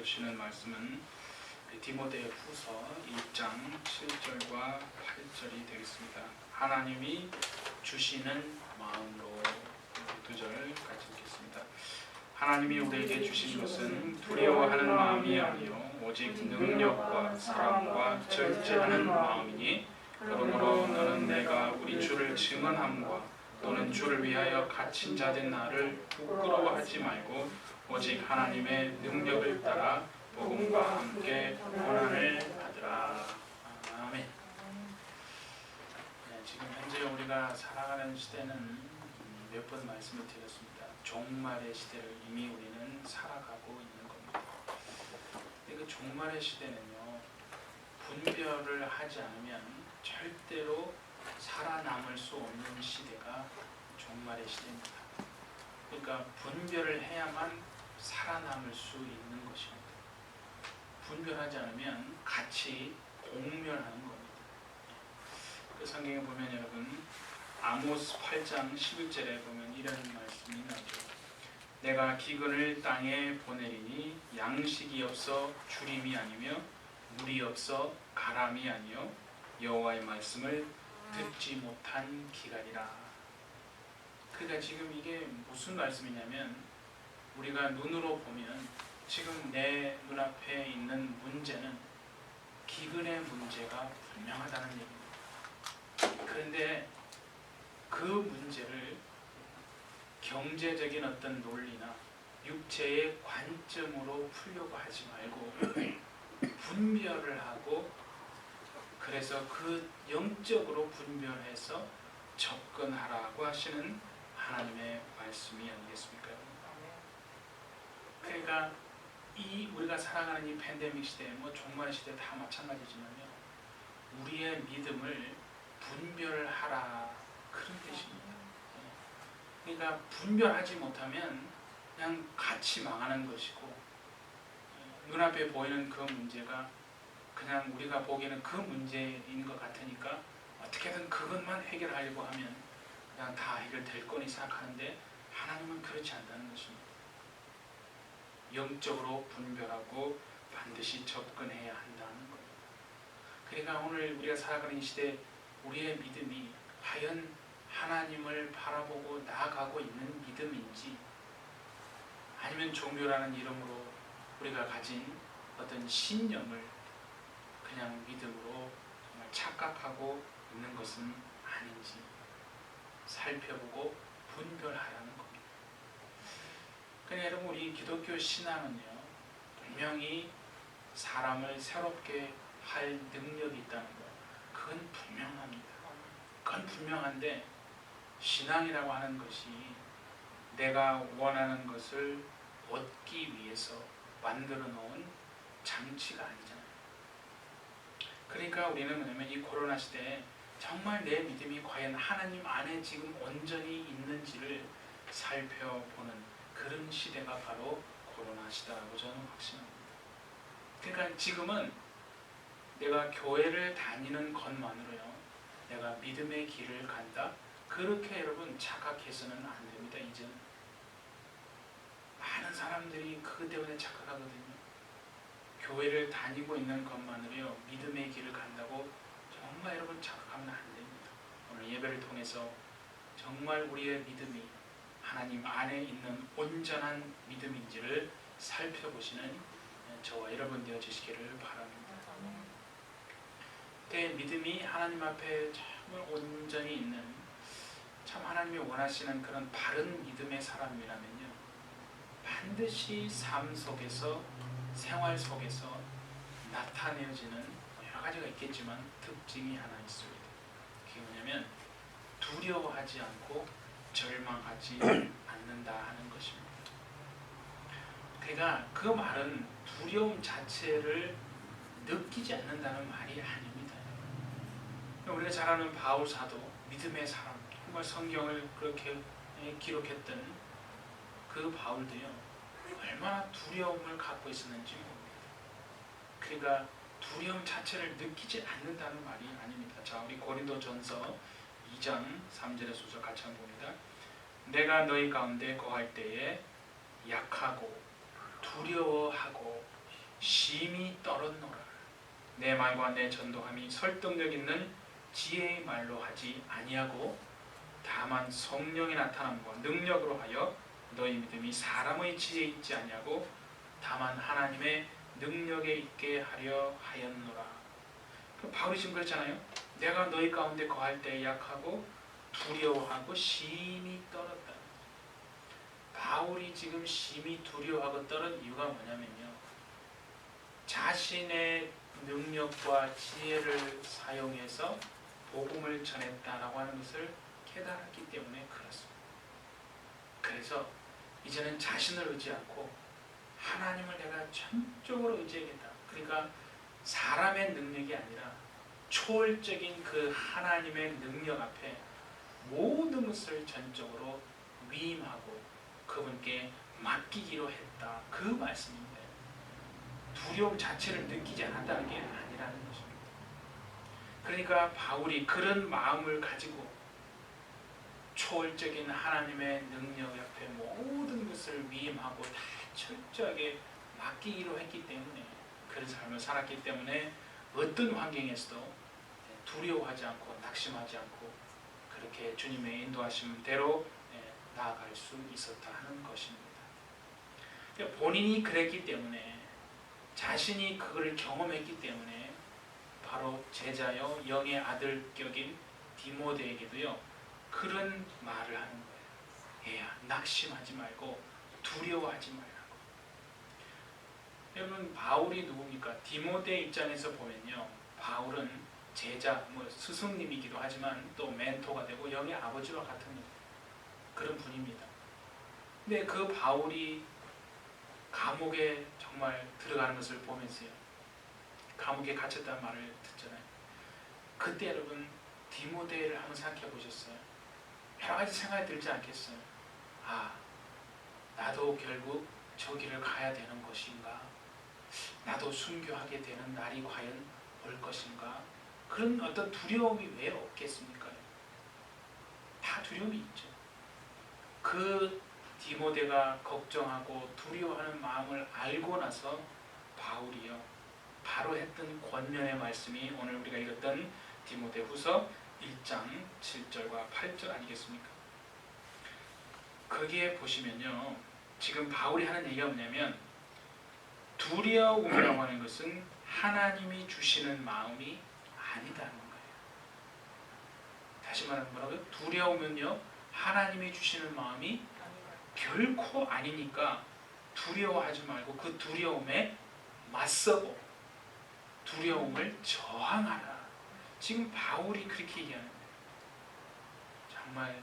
주시는 말씀은 디모데 후서 1장 7절과 8절이 되겠습니다. 하나님이 주시는 마음으로 두 절 같이 읽겠습니다. 하나님이 우리에게 주신 것은 두려워하는 마음이 아니요 오직 능력과 사랑과 절제하는 마음이니 그러므로 너는 내가 우리 주를 증언함과 또는 주를 위하여 갇힌 자된 나를 부끄러워하지 말고 오직 하나님의 능력을 따라 복음과 함께 고난을 받으라. 아멘. 지금 현재 우리가 살아가는 시대는 몇 번 말씀을 드렸습니다. 종말의 시대를 이미 우리는 살아가고 있는 겁니다. 근데 그 종말의 시대는요, 분별을 하지 않으면 절대로 살아남을 수 없는 시대가 종말의 시대입니다. 그러니까 분별을 해야만 살아남을 수 있는 것입니다. 분별하지 않으면 같이 공멸하는 겁니다. 그 성경에 보면 여러분 아모스 8장 11절에 보면 이런 말씀이 나오죠. 내가 기근을 땅에 보내리니 양식이 없어 주림이 아니며 물이 없어 가람이 아니요 여호와의 말씀을 듣지 못한 기갈이라. 그러니까 지금 이게 무슨 말씀이냐면 우리가 눈으로 보면 지금 내 눈앞에 있는 문제는 기근의 문제가 분명하다는 얘기입니다. 그런데 그 문제를 경제적인 어떤 논리나 육체의 관점으로 풀려고 하지 말고 분별을 하고 그래서 그 영적으로 분별해서 접근하라고 하시는 하나님의 말씀이 아니겠습니까? 그러니까 이 우리가 살아가는 이 팬데믹 시대, 종말 시대 다 마찬가지지만요. 우리의 믿음을 분별하라 그런 뜻입니다. 그러니까 분별하지 못하면 그냥 같이 망하는 것이고 눈앞에 보이는 그 문제가 그냥 우리가 보기에는 그 문제인 것 같으니까 어떻게든 그것만 해결하려고 하면 그냥 다 해결될 거니 생각하는데 하나님은 그렇지 않다는 것입니다. 영적으로 분별하고 반드시 접근해야 한다는 겁니다. 그러니까 오늘 우리가 살아가는 이 시대 우리의 믿음이 과연 하나님을 바라보고 나아가고 있는 믿음인지 아니면 종교라는 이름으로 우리가 가진 어떤 신념을 그냥 믿음으로 정말 착각하고 있는 것은 아닌지 살펴보고 분별하라는 겁니다. 그러니까 여러분 우리 기독교 신앙은요 분명히 사람을 새롭게 할 능력이 있다는 것 그건 분명합니다. 그건 분명한데 신앙이라고 하는 것이 내가 원하는 것을 얻기 위해서 만들어 놓은 장치가 아니잖아요. 그러니까 우리는 뭐냐면 이 코로나 시대에 정말 내 믿음이 과연 하나님 안에 지금 온전히 있는지를 살펴보는 그런 시대가 바로 코로나 시대라고 저는 확신합니다. 그러니까 지금은 내가 교회를 다니는 것만으로요 내가 믿음의 길을 간다? 그렇게 여러분 착각해서는 안 됩니다. 이제는 많은 사람들이 그것 때문에 착각하거든요. 교회를 다니고 있는 것만으로요 믿음의 길을 간다고 정말 여러분 착각하면 안 됩니다. 오늘 예배를 통해서 정말 우리의 믿음이 하나님 안에 있는 온전한 믿음인지를 살펴보시는 저와 여러분 되어주시기를 바랍니다. 그 믿음이 하나님 앞에 정말 온전히 있는 참 하나님이 원하시는 그런 바른 믿음의 사람이라면요 반드시 삶 속에서 생활 속에서 나타내어지는 여러 가지가 있겠지만 특징이 하나 있습니다. 그게 뭐냐면 두려워하지 않고 절망하지 않는다 하는 것입니다. 그러니까 그 말은 두려움 자체를 느끼지 않는다는 말이 아닙니다. 우리가 잘 아는 바울 사도 믿음의 사람 정말 성경을 그렇게 기록했던 그 바울도요 얼마나 두려움을 갖고 있었는지 모릅니다. 그러니까 두려움 자체를 느끼지 않는다는 말이 아닙니다. 자, 우리 고린도전서 2장 3절의 소절 같이 한번 봅니다. 내가 너희 가운데 거할 때에 약하고 두려워하고 심히 떨었노라. 내 말과 내 전도함이 설득력 있는 지혜의 말로 하지 아니하고 다만 성령의 나타남과 능력으로 하여 너희 믿음이 사람의 지혜에 있지 아니하고 다만 하나님의 능력에 있게 하려 하였노라. 바울이 지금 그랬잖아요. 내가 너희 가운데 거할 때 약하고 두려워하고 심히 떨었다. 바울이 지금 심히 두려워하고 떨은 이유가 뭐냐면요, 자신의 능력과 지혜를 사용해서 복음을 전했다라고 하는 것을 깨달았기 때문에 그렇습니다. 그래서 이제는 자신을 의지 않고 하나님을 내가 전적으로 의지하겠다. 그러니까 사람의 능력이 아니라 초월적인 그 하나님의 능력 앞에 모든 것을 전적으로 위임하고 그분께 맡기기로 했다. 그 말씀인데, 두려움 자체를 느끼지 않았다는 게 아니라는 것입니다. 그러니까 바울이 그런 마음을 가지고 초월적인 하나님의 능력 앞에 모든 것을 위임하고 다 철저하게 맡기기로 했기 때문에, 그런 삶을 살았기 때문에 어떤 환경에서도 두려워하지 않고 낙심하지 않고 그렇게 주님의 인도하심대로 나아갈 수 있었다 하는 것입니다. 본인이 그랬기 때문에, 자신이 그걸 경험했기 때문에 바로 제자여 영의 아들격인 디모데에게도요 그런 말을 하는 거예요. 얘야, 낙심하지 말고 두려워하지 말라고. 여러분, 바울이 누굽니까? 디모데 입장에서 보면요, 바울은 제자, 스승님이기도 하지만 또 멘토가 되고 영의 아버지와 같은 그런 분입니다. 근데 그 바울이 감옥에 정말 들어가는 것을 보면서요, 감옥에 갇혔다는 말을 듣잖아요. 그때 여러분, 디모데를 한번 생각해 보셨어요? 여러 가지 생각이 들지 않겠어요? 아, 나도 결국 저 길을 가야 되는 것인가? 나도 순교하게 되는 날이 과연 올 것인가? 그런 어떤 두려움이 왜 없겠습니까? 다 두려움이 있죠. 그 디모데가 걱정하고 두려워하는 마음을 알고 나서 바울이요 바로 했던 권면의 말씀이 오늘 우리가 읽었던 디모데후서 1장 7절과 8절 아니겠습니까? 거기에 보시면요, 지금 바울이 하는 얘기가 뭐냐면, 두려움이라고 하는 것은 하나님이 주시는 마음이 아니다는 거예요. 다시 말하면 뭐라고요? 두려움은요 하나님이 주시는 마음이 결코 아니니까 두려워하지 말고 그 두려움에 맞서고 두려움을 저항하라. 지금 바울이 그렇게 얘기하는 거예요. 정말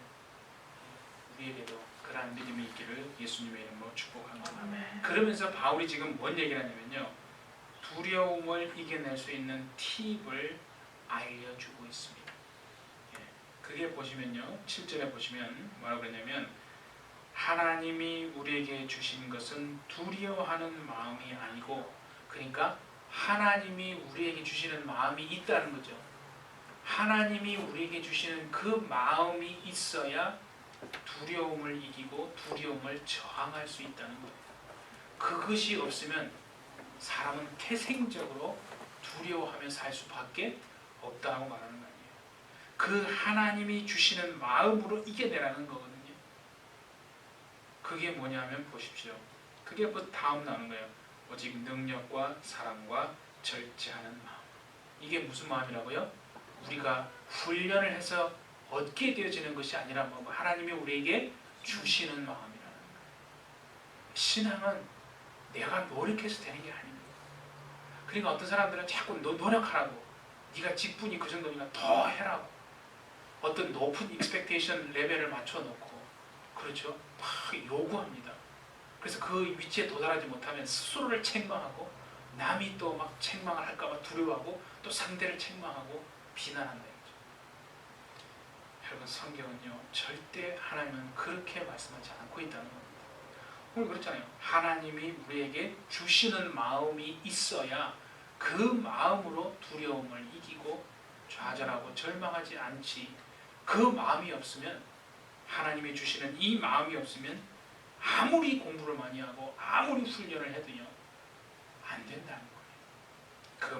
우리에게도 그러한 믿음이 있기를 예수님의 이름으로 축복합니다. 그러면서 바울이 지금 뭔 얘기를 하냐면요, 두려움을 이겨낼 수 있는 팁을 알려주고 있습니다. 그게 보시면요, 7절에 보시면 뭐라고 그러냐면, 하나님이 우리에게 주신 것은 두려워하는 마음이 아니고, 그러니까 하나님이 우리에게 주시는 마음이 있다는 거죠. 하나님이 우리에게 주시는 그 마음이 있어야 두려움을 이기고 두려움을 저항할 수 있다는 거예요. 그것이 없으면 사람은 태생적으로 두려워하며 살 수밖에 없다고 말하는 거 아니에요. 그 하나님이 주시는 마음으로 이겨내라는 거거든요. 그게 뭐냐면 보십시오. 그게 그 다음 나오는 거예요. 오직 능력과 사랑과 절제하는 마음. 이게 무슨 마음이라고요? 우리가 훈련을 해서 얻게 되어지는 것이 아니라 하나님이 우리에게 주시는 마음이라는 거예요. 신앙은 내가 노력해서 되는 게 아닙니다. 그러니까 어떤 사람들은 자꾸 노력하라고, 네가 직분이 그 정도니까 더 해라고, 어떤 높은 익스펙테이션 레벨을 맞춰놓고, 그렇죠? 막 요구합니다. 그래서 그 위치에 도달하지 못하면 스스로를 책망하고, 남이 또 막 책망을 할까봐 두려워하고, 또 상대를 책망하고 비난한다. 여러분, 성경은요 절대 하나님은 그렇게 말씀하지 않고 있다는 겁니다. 오늘 그렇잖아요. 하나님이 우리에게 주시는 마음이 있어야 그 마음으로 두려움을 이기고 좌절하고 절망하지 않지. 그 마음이 없으면, 하나님이 주시는 이 마음이 없으면 아무리 공부를 많이 하고 아무리 훈련을 해도요 안 된다는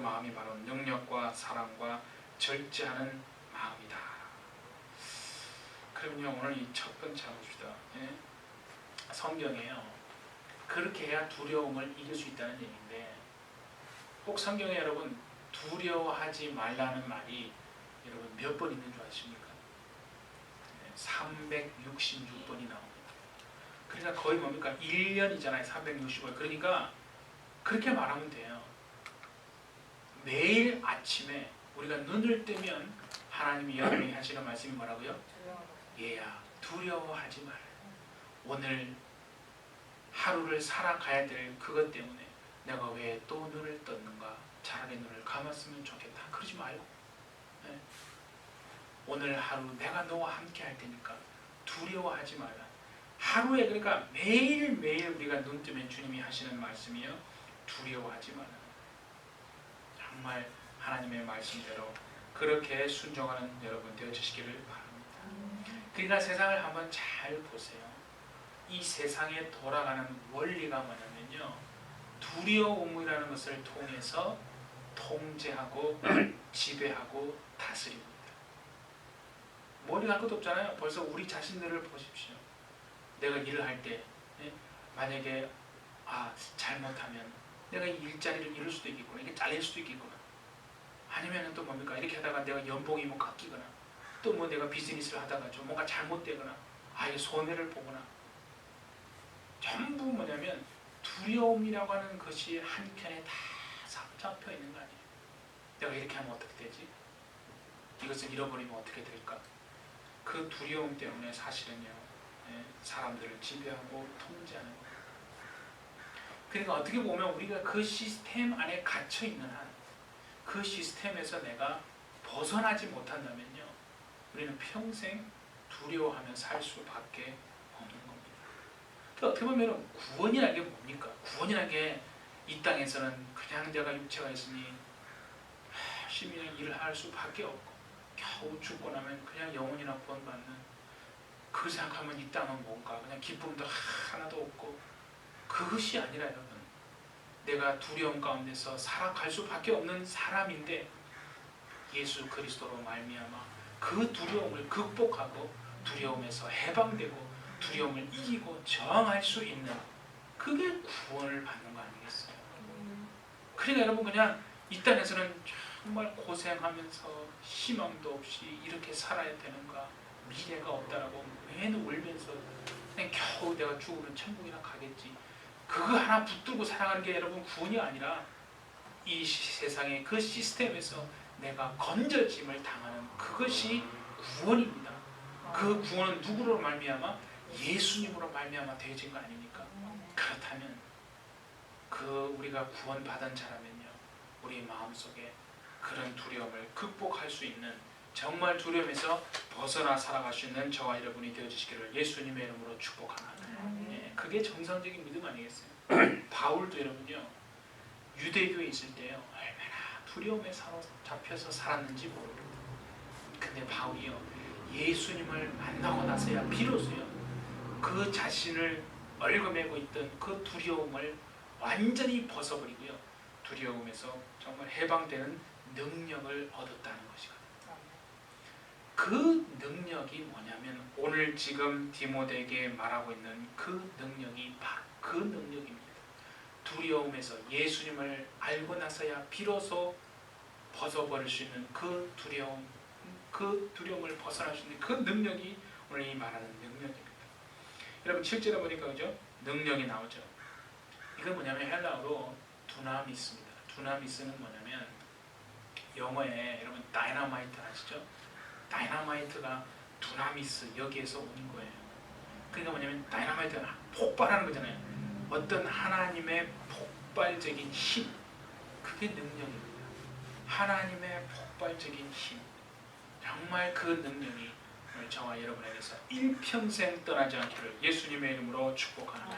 마음이 바로 능력과 사랑과 절제하는 마음이다. 그러면요, 오늘 이 첫 번째 봅시다. 예? 성경에요, 그렇게 해야 두려움을 이길 수 있다는 얘기인데, 꼭 성경에 여러분 두려워하지 말라는 말이 여러분 몇 번 있는 줄 아십니까? 366번이 나옵니다. 그러니까 거의 뭡니까? 1년이잖아요. 365일. 그러니까 그렇게 말하면 돼요. 매일 아침에 우리가 눈을 뜨면 하나님이 여러분에게 하시는 말씀이 뭐라고요? 얘야, 두려워하지 마라. 오늘 하루를 살아가야 될 그것 때문에 내가 왜 또 눈을 떴는가? 차라리 눈을 감았으면 좋겠다. 그러지 말고, 네. 오늘 하루 내가 너와 함께 할 테니까 두려워하지 마라. 하루에, 그러니까 매일매일 우리가 눈 뜨면 주님이 하시는 말씀이요, 두려워하지 마라. 정말 하나님의 말씀대로 그렇게 순종하는 여러분 되어주시기를 바랍니다. 그러니까 세상을 한번 잘 보세요. 이 세상에 돌아가는 원리가 뭐냐면요, 두려움이라는 것을 통해서 통제하고 지배하고 다스립니다. 머리 할 것도 없잖아요. 벌써 우리 자신들을 보십시오. 내가 일을 할 때 만약에 잘못하면 내가 이 일자리를 잃을 수도 있겠구나, 이게 잘릴 수도 있겠구나, 아니면 또 뭡니까, 이렇게 하다가 내가 연봉이 뭐 깎이거나, 또 뭐 내가 비즈니스를 하다가 좀 뭔가 잘못되거나, 아예 손해를 보거나, 전부 뭐냐면 두려움이라고 하는 것이 한켠에 다 잡혀 있는 거 아니에요. 내가 이렇게 하면 어떻게 되지? 이것을 잃어버리면 어떻게 될까? 그 두려움 때문에 사실은요, 사람들을 지배하고 통제하는 거예요. 그러니까 어떻게 보면 우리가 그 시스템 안에 갇혀 있는 한, 그 시스템에서 내가 벗어나지 못한다면요, 우리는 평생 두려워하며 살 수밖에 없는 겁니다. 그러니까 어떻게 보면 구원이라는 게 뭡니까? 구원이라는 게 이 땅에서는 그냥 내가 육체가 있으니 열심히 일을 할 수밖에 없고, 겨우 죽고 나면 그냥 영혼이나 구원받는, 그 생각하면 이 땅은 뭔가 그냥 기쁨도 하나도 없고, 그것이 아니라 여러분, 내가 두려움 가운데서 살아갈 수밖에 없는 사람인데 예수 그리스도로 말미암아 그 두려움을 극복하고 두려움에서 해방되고 두려움을 이기고 저항할 수 있는, 그게 구원을 받는 거 아니겠어요? 그러니까 여러분, 그냥 이 땅에서는 정말 고생하면서 희망도 없이 이렇게 살아야 되는가, 미래가 없다라고 매일 울면서 그냥 겨우 내가 죽으면 천국이나 가겠지, 그거 하나 붙들고 살아가는 게 여러분 구원이 아니라, 이 세상의 그 시스템에서 내가 건져짐을 당하는 그것이 구원입니다. 그 구원은 누구로 말미암아? 예수님으로 말미암아 되어진 거 아닙니까? 그렇다면 그 우리가 구원받은 자라면요, 우리 마음속에 그런 두려움을 극복할 수 있는, 정말 두려움에서 벗어나 살아갈 수 있는 저와 여러분이 되어주시기를 예수님의 이름으로 축복합니다. 그게 정상적인 믿음 아니겠어요? 바울도 여러분요, 유대교에 있을 때요, 얼마나 두려움에 잡혀서 살았는지 모릅니다. 근데 바울이요, 예수님을 만나고 나서야 비로소요, 그 자신을 얽어매고 있던 그 두려움을 완전히 벗어버리고요, 두려움에서 정말 해방되는 능력을 얻었다는 것이거든요. 그 능력이 뭐냐면 오늘 지금 디모데에게 말하고 있는 그 능력이 바로 그 능력입니다. 두려움에서 예수님을 알고 나서야 비로소 벗어버릴 수 있는 그 두려움, 그 두려움을 벗어날 수 있는 그 능력이 오늘 이 말하는 능력입니다. 여러분 7절에 보니까 그죠? 능력이 나오죠. 이건 뭐냐면 헬라어로 두나미스입니다. 두나미스는 뭐냐면 영어에 여러분 다이너마이트 아시죠? 다이너마이트가 두나미스, 여기에서 오는 거예요. 그러니까 뭐냐면 다이너마이트가 폭발하는 거잖아요. 어떤 하나님의 폭발적인 힘, 그게 능력입니다. 하나님의 폭발적인 힘, 정말 그 능력이 오늘 저와 여러분에게서 일평생 떠나지 않기를 예수님의 이름으로 축복합니다.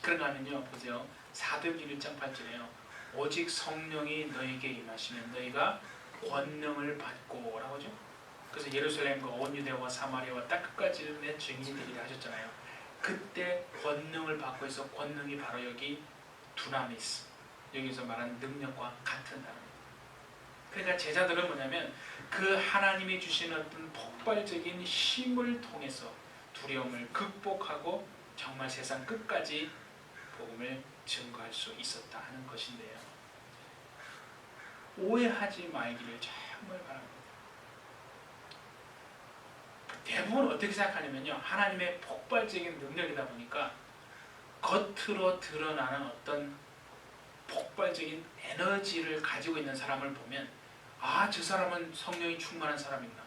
그런가 하면요, 보세요. 사도행전 1장 8절에요. 오직 성령이 너에게 임하시면 너희가 권능을 받고 라고 하죠. 그래서 예루살렘과 온 유대와 사마리아와 땅 끝까지 내 증인들이라 하셨잖아요. 그때 권능을 받고 해서 권능이 바로 여기 두나미스, 여기서 말하는 능력과 같은 단어입니다. 그러니까 제자들은 뭐냐면 그 하나님이 주시는 어떤 폭발적인 힘을 통해서 두려움을 극복하고 정말 세상 끝까지 복음을 증거할 수 있었다 하는 것인데요. 오해하지 말기를 정말 바랍니다. 대부분 어떻게 생각하냐면요, 하나님의 폭발적인 능력이다 보니까 겉으로 드러나는 어떤 폭발적인 에너지를 가지고 있는 사람을 보면 아, 저 사람은 성령이 충만한 사람이구나.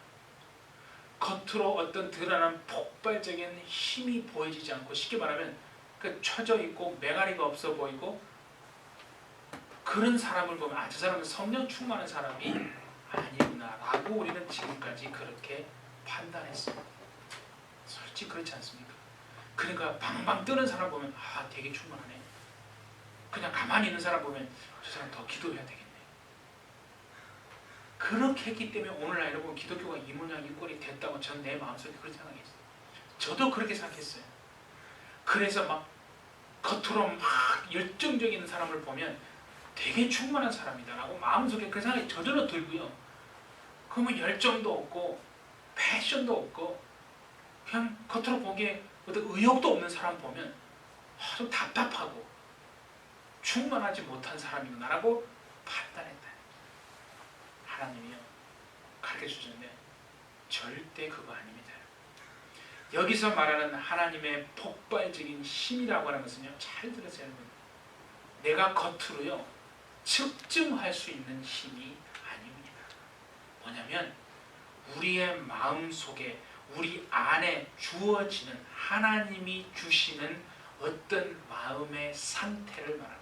겉으로 어떤 드러나는 폭발적인 힘이 보여지지 않고, 쉽게 말하면 그 처져 있고 매가리가 없어 보이고 그런 사람을 보면 아, 저 사람은 성령 충만한 사람이 아니구나 라고 우리는 지금까지 그렇게 판단했습니다. 솔직히 그렇지 않습니까? 그러니까 방방 뜨는 사람 보면 아, 되게 충만하네. 그냥 가만히 있는 사람 보면 저 사람 더 기도해야 되겠네. 그렇게 했기 때문에 오늘날 여러분 기독교가 이 모양 이 꼴이 됐다고 전 내 마음속에 그렇게 생각했어요. 저도 그렇게 생각했어요. 그래서 막 겉으로 막 열정적인 사람을 보면 되게 충만한 사람이다 라고 마음속에 그 생각이 저절로 들고요. 그러면 열정도 없고 패션도 없고 그냥 겉으로 보기에 어떤 의욕도 없는 사람 보면 좀 답답하고 충만하지 못한 사람이구나 라고 판단했다. 하나님이요 가르쳐주셨는데 절대 그거 아닙니다. 여기서 말하는 하나님의 폭발적인 힘이라고 하는 것은요, 잘 들으세요 여러분. 내가 겉으로요 측증할 수 있는 힘이 아닙니다. 뭐냐면 우리의 마음속에 우리 안에 주어지는 하나님이 주시는 어떤 마음의 상태를 말하는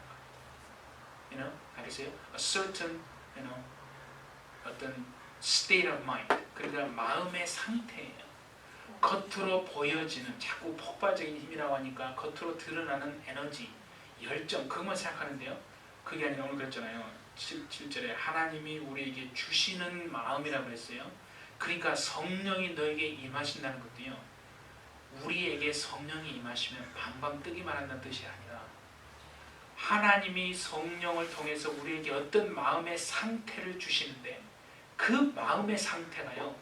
거예요. 알겠어요? A certain, 어떤 state of mind. 그러니까 마음의 상태예요. 겉으로 보여지는 자꾸 폭발적인 힘이라고 하니까 겉으로 드러나는 에너지, 열정, 그것만 생각하는데요. 그게 아니라 오늘 그랬잖아요. 7절에 하나님이 우리에게 주시는 마음이라고 그랬어요. 그러니까 성령이 너에게 임하신다는 것도요, 우리에게 성령이 임하시면 방방 뜨기만 한다는 뜻이 아니라 하나님이 성령을 통해서 우리에게 어떤 마음의 상태를 주시는데 그 마음의 상태가요,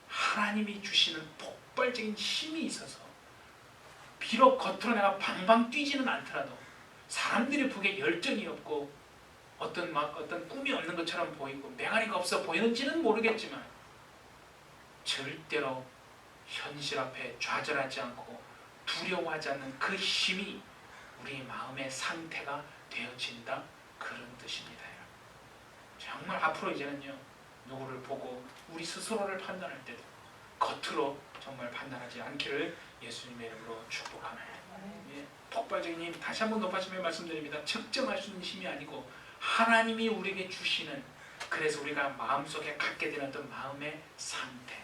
하나님이 주시는 폭발적인 힘이 있어서 비록 겉으로 내가 방방 뛰지는 않더라도 사람들이 보기에 열정이 없고 어떤 꿈이 없는 것처럼 보이고 매가리가 없어 보이는지는 모르겠지만 절대로 현실 앞에 좌절하지 않고 두려워하지 않는 그 힘이 우리 마음의 상태가 되어진다, 그런 뜻입니다. 정말 앞으로 이제는요, 누구를 보고 우리 스스로를 판단할 때도 겉으로 정말 판단하지 않기를 예수님의 이름으로 축복합니다. 예, 폭발적인 힘 다시 한번 높아지며 말씀드립니다. 측정할 수 있는 힘이 아니고 하나님이 우리에게 주시는, 그래서 우리가 마음속에 갖게 되는 어떤 마음의 상태,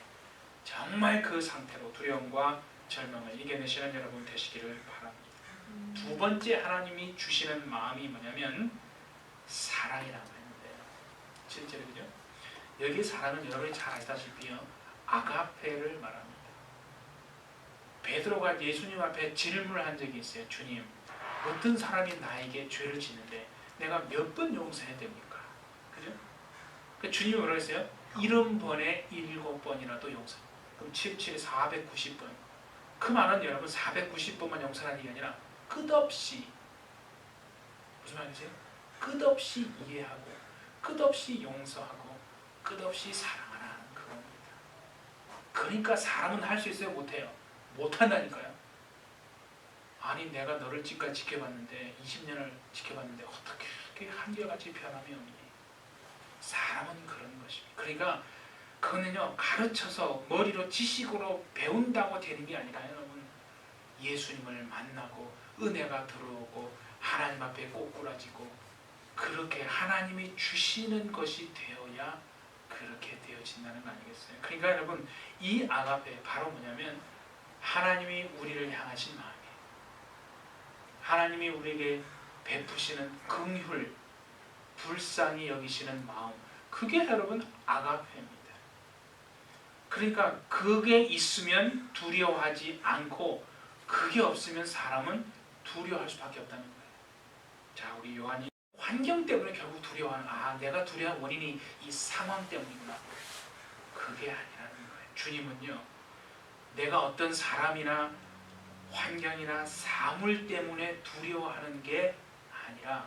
정말 그 상태로 두려움과 절망을 이겨내시는 여러분 되시기를 바랍니다. 두 번째 하나님이 주시는 마음이 뭐냐면 사랑이라고 했는데요. 실제로 그죠? 여기 사랑은 여러분이 잘 아시다시피요, 아가페를 말합니다. 베드로가 예수님 앞에 질문을 한 적이 있어요. 주님, 어떤 사람이 나에게 죄를 짓는데 내가 몇 번 용서해야 됩니까? 그죠? 그 주님이 뭐라고 했어요? 70번에 7번이라도 용서. 그럼 77에 490번. 그 말은 여러분 490번만 용서하는 게 아니라 끝없이, 무슨 말이세요? 끝없이 이해하고 끝없이 용서하고 끝없이 사랑하는 그겁니다. 그러니까 사람은 할 수 있어요? 못해요? 못한다니까요. 아니 내가 너를 지금까지 지켜봤는데 20년을 지켜봤는데 어떻게 이렇게 한결같이 변함이 없니? 사람은 그런 것입니다. 그러니까 그거는요, 가르쳐서 머리로 지식으로 배운다고 되는 게 아니라 여러분, 예수님을 만나고 은혜가 들어오고 하나님 앞에 꼬꾸라지고 그렇게 하나님이 주시는 것이 되어야 그렇게 되어진다는 거 아니겠어요? 그러니까 여러분, 이 아가페 바로 뭐냐면 하나님이 우리를 향하신 마음이에요. 하나님이 우리에게 베푸시는 긍휼, 불쌍히 여기시는 마음, 그게 여러분 아가페입니다. 그러니까 그게 있으면 두려워하지 않고 그게 없으면 사람은 두려워할 수밖에 없다는 거예요. 자, 우리 요한이 환경 때문에 결국 두려워하는, 내가 두려워하는 원인이 이 상황 때문이구나. 그게 아니라는 거예요. 주님은요, 내가 어떤 사람이나 환경이나 사물 때문에 두려워하는 게 아니라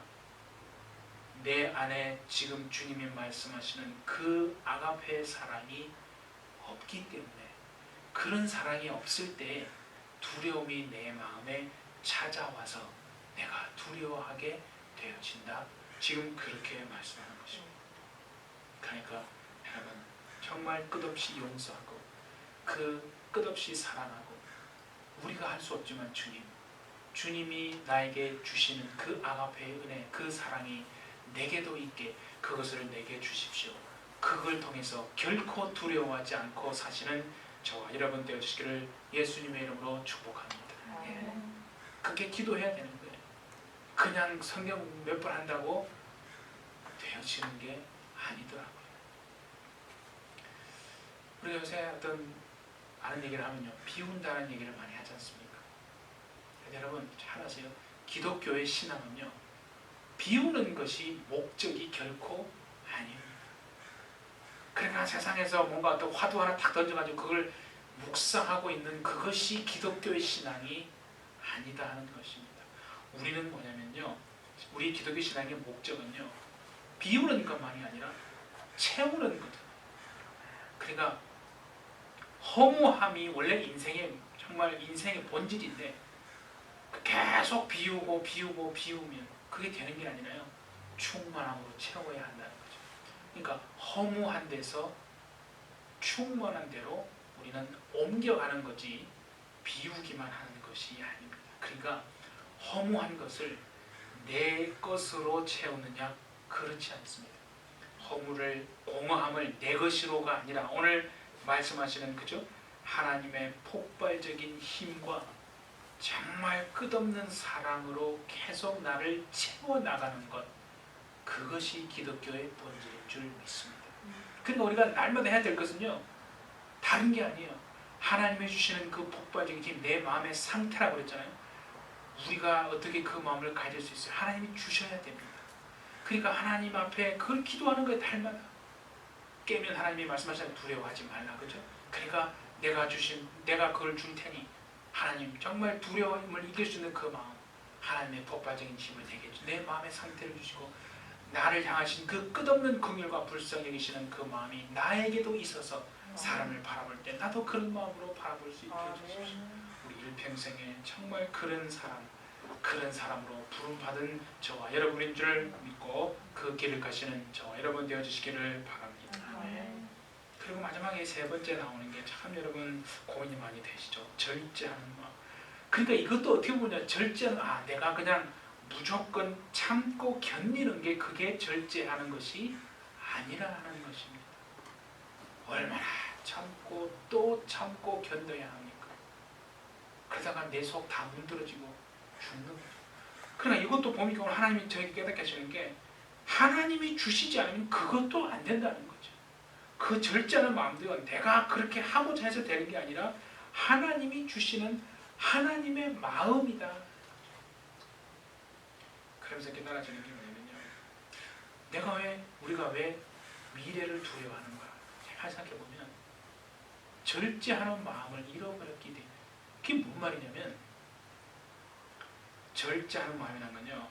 내 안에 지금 주님이 말씀하시는 그 아가페의 사랑이 없기 때문에, 그런 사랑이 없을 때 두려움이 내 마음에 찾아와서 내가 두려워하게 되어진다. 지금 그렇게 말씀하는 것입니다. 그러니까 여러분, 정말 끝없이 용서하고 그 끝없이 사랑하고, 우리가 할 수 없지만 주님이 나에게 주시는 그 아가페의 은혜, 그 사랑이 내게도 있게 그것을 내게 주십시오. 그걸 통해서 결코 두려워하지 않고 사시는 저와 여러분 되어주시기를 예수님의 이름으로 축복합니다. 예. 그렇게 기도해야 되는 거예요. 그냥 성경 몇 번 한다고 되어지는 게 아니더라고요. 우리가 요새 어떤 아는 얘기를 하면요, 비운다는 얘기를 많이 하지 않습니까? 여러분 잘 아세요? 기독교의 신앙은요, 비우는 것이 목적이 결코 아닙니다. 그러니까 세상에서 뭔가 어떤 화두 하나 탁 던져가지고 그걸 묵상하고 있는 그것이 기독교의 신앙이 아니다 하는 것입니다. 우리는 뭐냐면요, 우리 기독교 신앙의 목적은요, 비우는 것만이 아니라 채우는 거죠. 그러니까 허무함이 원래 정말 인생의 본질인데, 계속 비우면 그게 되는 게 아니라요, 충만함으로 채워야 한다는 거죠. 그러니까 허무한 데서 충만한 데로 우리는 옮겨가는 거지 비우기만 하는 것이 아닙니다. 그러니까 허무한 것을 내 것으로 채우느냐, 그렇지 않습니다. 공허함을 내 것으로가 아니라 오늘 말씀하시는, 그죠? 하나님의 폭발적인 힘과 정말 끝없는 사랑으로 계속 나를 채워나가는 것, 그것이 기독교의 본질인 줄 믿습니다. 그러니까 우리가 날마다 해야 될 것은요, 다른 게 아니에요. 하나님이 주시는 그 폭발적인 힘, 내 마음의 상태라고 그랬잖아요. 우리가 어떻게 그 마음을 가질 수 있어요? 하나님이 주셔야 됩니다. 그러니까 하나님 앞에 그걸 기도하는 거예요. 날마다 깨면 하나님이 말씀하시는 두려워하지 말라, 그죠? 그러니까 내가 그걸 줄 테니, 하나님 정말 두려움을 이길 수 있는 그 마음, 하나님의 폭발적인 힘을 내게 주시고, 내 마음의 상태를 주시고, 나를 향하신 그 끝없는 긍휼과 불쌍히 여기시는 그 마음이 나에게도 있어서 사람을 바라볼 때 나도 그런 마음으로 바라볼 수 있게 해주십시오. 우리 일평생에 정말 그런 사람으로 부름받은 저와 여러분인 줄 믿고 그 길을 가시는 저와 여러분 되어주시기를 바랍니다. 그리고 마지막에 세 번째 나오는 게 참 여러분 고민이 많이 되시죠. 절제하는 마음. 그러니까 이것도 어떻게 보면 절제는, 내가 그냥 무조건 참고 견디는 게 그게 절제하는 것이 아니라는 것입니다. 얼마나 참고 또 참고 견뎌야 합니까? 그러다가 내 속 다 문드러지고 죽는 거죠. 그러니까 이것도 보니까 오늘 하나님이 저에게 깨닫게 하시는 게, 하나님이 주시지 않으면 그것도 안 된다는 거죠. 그 절제하는 마음도요, 내가 그렇게 하고자 해서 되는 게 아니라 하나님이 주시는 하나님의 마음이다. 그러면서 깨달아지는 게 뭐냐면요, 우리가 왜 미래를 두려워하는가 잘 생각해보면 절제하는 마음을 잃어버렸기 때문에. 그게 뭔 말이냐면, 절제하는 마음이란 건요,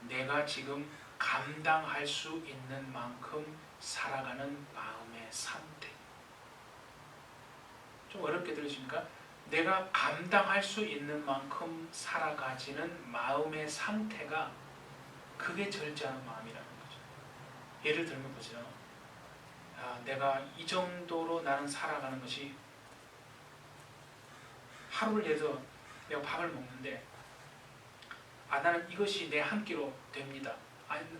내가 지금 감당할 수 있는 만큼 살아가는 마음의 상태. 좀 어렵게 들으십니까? 내가 감당할 수 있는 만큼 살아가지는 마음의 상태가, 그게 절제하는 마음이라는 거죠. 예를 들면 보세요. 내가 이 정도로 나는 살아가는 것이, 하루를 내서 내가 밥을 먹는데, 나는 이것이 내 한 끼로 됩니다.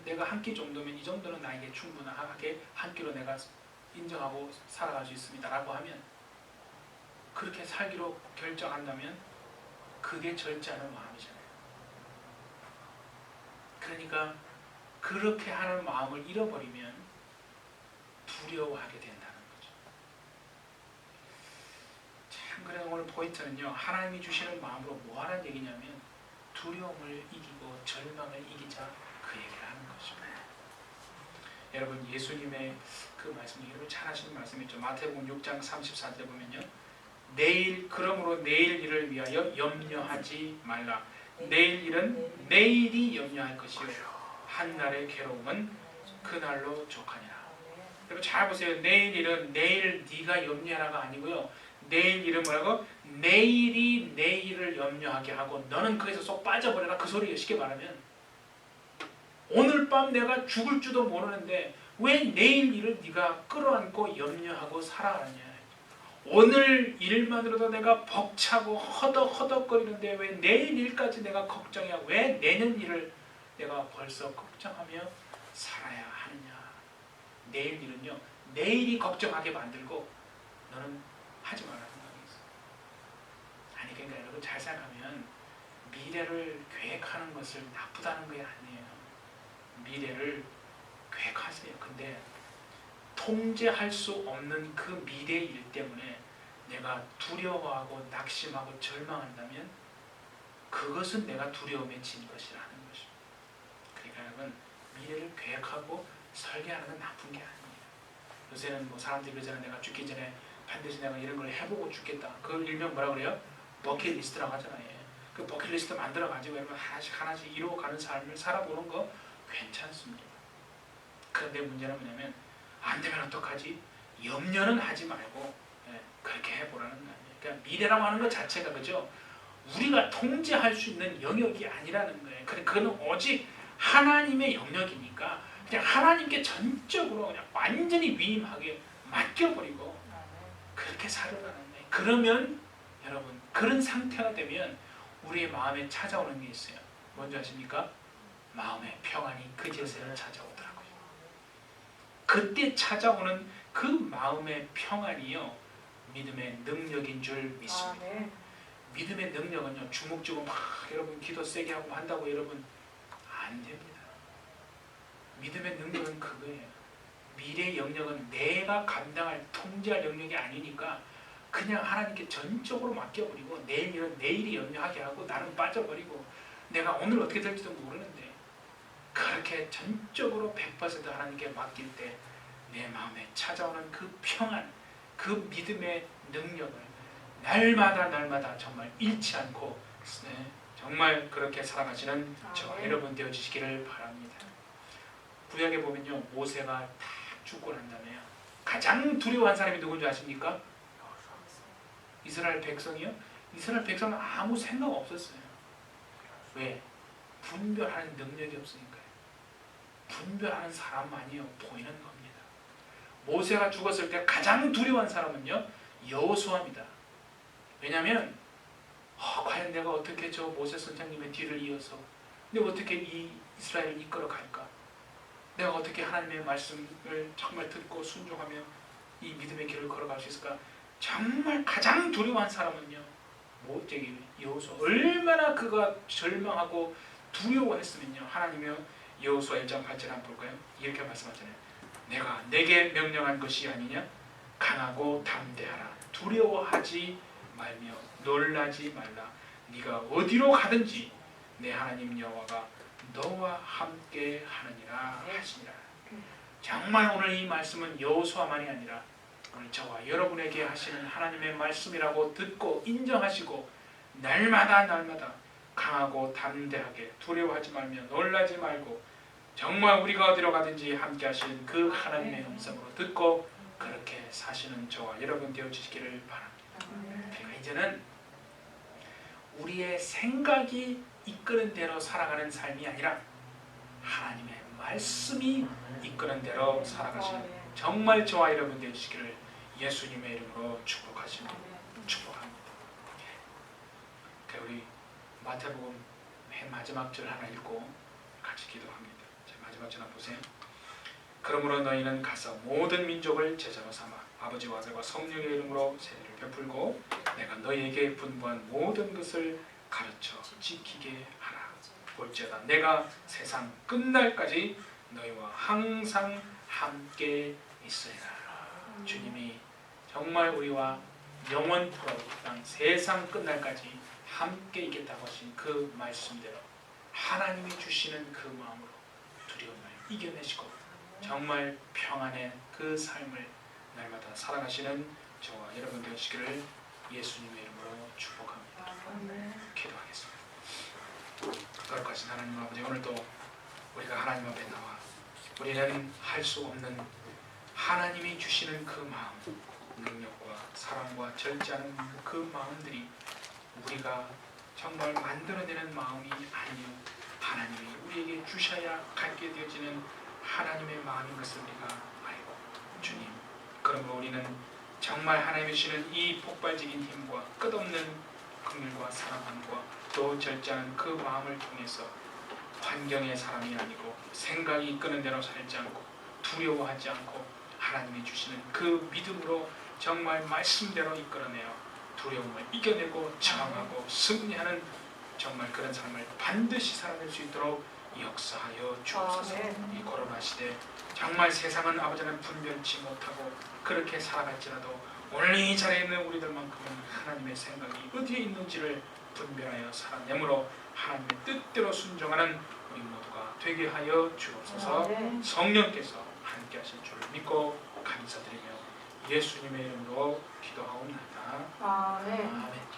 내가 한 끼 정도면 이 정도는 나에게 충분하게 한 끼로 내가 인정하고 살아갈 수 있습니다 라고 하면, 그렇게 살기로 결정한다면 그게 절제하는 마음이잖아요. 그러니까 그렇게 하는 마음을 잃어버리면 두려워하게 된다는 거죠. 참, 그래서 오늘 포인트는요, 하나님이 주시는 마음으로 뭐 하라는 얘기냐면, 두려움을 이기고 절망을 이기자, 그 얘기를 하는 것입니다. 여러분 예수님의 그 말씀, 여러분 잘 아시는 말씀이죠. 마태복음 6장 34절에 보면요, 그러므로 내일 일을 위하여 염려하지 말라. 내일 일은 내일이 염려할 것이요 한날의 괴로움은 그날로 족하니라. 여러분 잘 보세요. 내일 일은 내일 네가 염려하라가 아니고요, 내일 일은 뭐라고? 내일이 내일을 염려하게 하고 너는 거기서 쏙 빠져버려라, 그 소리예요. 쉽게 말하면 오늘 밤 내가 죽을 줄도 모르는데 왜 내일 일을 네가 끌어안고 염려하고 살아가느냐. 오늘 일만으로도 내가 벅차고 허덕허덕거리는데 왜 내일 일까지 내가 걱정해야, 왜 내년 일을 내가 벌써 걱정하며 살아야 하느냐. 내일 일은요, 내일이 걱정하게 만들고 너는 하지 말라는 생각이 있어. 아니 그러니까 여러분 잘 생각하면 미래를 계획하는 것을 나쁘다는 게 아니에요. 미래를 계획하세요. 근데 통제할 수 없는 그 미래의 일 때문에 내가 두려워하고 낙심하고 절망한다면 그것은 내가 두려움에 진 것이라는 것입니다. 그러니까 여러분 미래를 계획하고 설계하는 건 나쁜 게 아니에요. 요새는 뭐 사람들이 그러잖아요. 내가 죽기 전에 반드시 내가 이런 걸 해보고 죽겠다. 그걸 일명 뭐라 그래요? 버킷리스트라고 하잖아요. 그 버킷리스트 만들어가지고 여러분 하나씩 하나씩 이루어가는 삶을 살아보는 거 괜찮습니다. 그런데 문제는 뭐냐면 안 되면 어떡하지? 염려는 하지 말고 그렇게 해보라는 거 아니에요. 그러니까 미래라고 하는 것 자체가 그죠? 우리가 통제할 수 있는 영역이 아니라는 거예요. 그거는 오직 하나님의 영역이니까 그냥 하나님께 전적으로 그냥 완전히 위임하게 맡겨버리고 그렇게 살으라는 거예요. 그러면 여러분 그런 상태가 되면 우리의 마음에 찾아오는 게 있어요. 뭔지 아십니까? 마음의 평안이 그제서야 찾아오더라고요. 그때 찾아오는 그 마음의 평안이요, 믿음의 능력인 줄 믿습니다. 믿음의 능력은요, 주먹주고 막 여러분 기도 세게 하고 한다고 여러분 안 됩니다. 믿음의 능력은 그거예요. 미래의 영역은 내가 감당할, 통제할 영역이 아니니까 그냥 하나님께 전적으로 맡겨버리고 내일 일은 내일이 염려하게 하고 나는 빠져버리고 내가 오늘 어떻게 될지도 모르는데 그렇게 전적으로 100% 하나님께 맡길 때 내 마음에 찾아오는 그 평안, 그 믿음의 능력을 날마다 정말 잃지 않고 정말 그렇게 살아가시는 저와 여러분 되어주시기를 바랍니다. 구약에 보면요, 모세가 다 죽고 난 다음에요, 가장 두려워한 사람이 누군지 아십니까? 이스라엘 백성이요? 이스라엘 백성은 아무 생각 없었어요. 왜? 분별하는 능력이 없으니까요. 분별하는 사람만이요 보이는 겁니다. 모세가 죽었을 때 가장 두려워한 사람은요 여호수아입니다. 왜냐하면 과연 내가 어떻게 저 모세 선생님의 뒤를 이어서 내가 어떻게 이 이스라엘을 이끌어 갈까? 내가 어떻게 하나님의 말씀을 정말 듣고 순종하며 이 믿음의 길을 걸어갈 수 있을까? 정말 가장 두려워한 사람은요 여호수아. 얼마나 그가 절망하고 두려워했으면요, 하나님이요 여호수아 1장 8절 한번 볼까요? 이렇게 말씀하잖아요. 내가 내게 명령한 것이 아니냐? 강하고 담대하라. 두려워하지 말며 놀라지 말라. 네가 어디로 가든지 내 하나님 여호와가 너와 함께 하느니라 하시니라. 정말 오늘 이 말씀은 여호수아만이 아니라 오늘 저와 여러분에게 하시는 하나님의 말씀이라고 듣고 인정하시고 날마다 강하고 담대하게 두려워하지 말며 놀라지 말고 정말 우리가 어디로 가든지 함께 하시는 그 하나님의 음성으로 듣고 그렇게 사시는 저와 여러분 되어주시기를 바랍니다. 그러니까 이제는 우리의 생각이 이끄는 대로 살아가는 삶이 아니라 하나님의 말씀이 이끄는 대로 살아가시는 정말 저와 여러분 되어주시기를 예수님의 이름으로 축복합니다. 우리 마태복음 맨 마지막 절 하나 읽고 같이 기도합니다. 마지막 절 보세요. 그러므로 너희는 가서 모든 민족을 제자로 삼아 아버지와 아들과 성령의 이름으로 세례를 베풀고 내가 너희에게 분부한 모든 것을 가르쳐 지키게 하라. 볼지어다 내가 세상 끝날까지 너희와 항상 함께 있으리라. 주님이 정말 우리와 영원토록 세상 끝날까지 함께 있겠다고 하신 그 말씀대로 하나님이 주시는 그 마음으로 두려움을 이겨내시고 정말 평안의 그 삶을 날마다 살아가시는 저와 여러분 되시기를 예수님의 이름으로 축복합니다. 기도하겠습니다. 거룩하신 하나님 아버지, 오늘도 우리가 하나님 앞에 나와 우리는 할 수 없는 하나님이 주시는 그 마음, 능력과 사랑과 절제하는 그 마음들이 우리가 정말 만들어내는 마음이 아니요 하나님이 우리에게 주셔야 갖게 되어지는 하나님의 마음인 것을 우리가 알고, 주님, 그러므로 우리는 정말 하나님이 주시는 이 폭발적인 힘과 끝없는 긍휼과 사랑함과 또 절제하는 그 마음을 통해서 환경의 사람이 아니고 생각이 이끄는 대로 살지 않고 두려워하지 않고 하나님이 주시는 그 믿음으로 정말 말씀대로 이끌어내어 두려움을 이겨내고 저항하고 승리하는 정말 그런 삶을 반드시 살아낼 수 있도록 역사하여 주옵소서. 이 코로나 시대 정말 세상은 아버지는 분별치 못하고 그렇게 살아갈지라도 오늘 이 자리에 있는 우리들만큼은 하나님의 생각이 어디에 있는지를 분별하여 살아내므로 하나님의 뜻대로 순종하는 우리 모두가 되게 하여 주옵소서. 성령께서 함께 하실 줄 믿고 감사드리며 예수님의 이름으로 기도하옵나이다. 아멘.